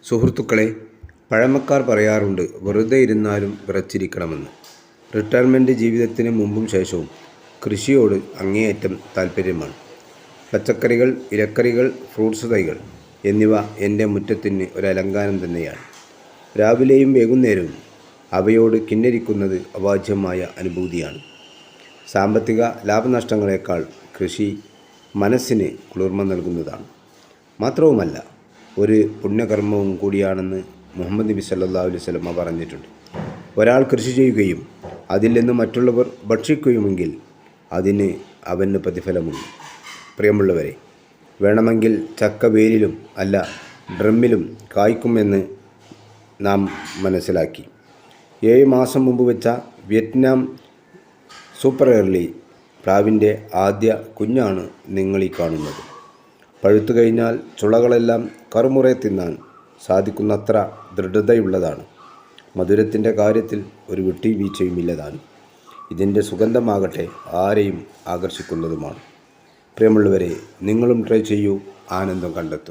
സുഹൃത്തുക്കളെ, പഴമക്കാർ പറയാറുണ്ട് വെറുതെ ഇരുന്നാലും വിറച്ചിരിക്കണമെന്ന്. റിട്ടയർമെൻറ്റ് ജീവിതത്തിന് മുമ്പും ശേഷവും കൃഷിയോട് അങ്ങേയറ്റം താൽപ്പര്യമാണ്. പച്ചക്കറികൾ, ഇലക്കറികൾ, ഫ്രൂട്ട്സ് തൈകൾ എന്നിവ എൻ്റെ മുറ്റത്തിന് ഒരലങ്കാരം തന്നെയാണ്. രാവിലെയും വൈകുന്നേരവും അവയോട് കിന്നരിക്കുന്നത് അവാച്യമായ അനുഭൂതിയാണ്. സാമ്പത്തിക ലാഭനഷ്ടങ്ങളെക്കാൾ കൃഷി മനസ്സിന് കുളിർമ നൽകുന്നതാണ്. മാത്രവുമല്ല, ഒരു പുണ്യകർമ്മവും കൂടിയാണെന്ന് മുഹമ്മദ് നബി സല്ലല്ലാഹു അലൈഹി വസല്ലം പറഞ്ഞിട്ടുണ്ട്. ഒരാൾ കൃഷി ചെയ്യുകയും അതിൽ നിന്ന് മറ്റുള്ളവർ ഭക്ഷിക്കുകയുമെങ്കിൽ അതിന് അവന് പ്രതിഫലമുണ്ട്. പ്രിയമുള്ളവരെ, വേണമെങ്കിൽ ചക്ക വേരിലും അല്ല ഡ്രമ്മിലും കായ്ക്കുമെന്ന് നാം മനസ്സിലാക്കി. 7 മാസം മുമ്പ് വെച്ച വിയറ്റ്നാം സൂപ്പർ എർലി പ്രാവിൻ്റെ ആദ്യ കുഞ്ഞാണ് നിങ്ങളീ കാണുന്നത്. പഴുത്തു കഴിഞ്ഞാൽ ചുളകളെല്ലാം കറുമുറെ തിന്നാൻ സാധിക്കുന്നത്ര ദൃഢതയുള്ളതാണ്. മധുരത്തിൻ്റെ കാര്യത്തിൽ ഒരു വിട്ടുവീഴ്ചയുമില്ലതാനും. ഇതിൻ്റെ സുഗന്ധമാകട്ടെ ആരെയും ആകർഷിക്കുന്നതുമാണ്. പ്രിയമുള്ളവരെ, നിങ്ങളും ട്രൈ ചെയ്യൂ, ആനന്ദം കണ്ടെത്തും.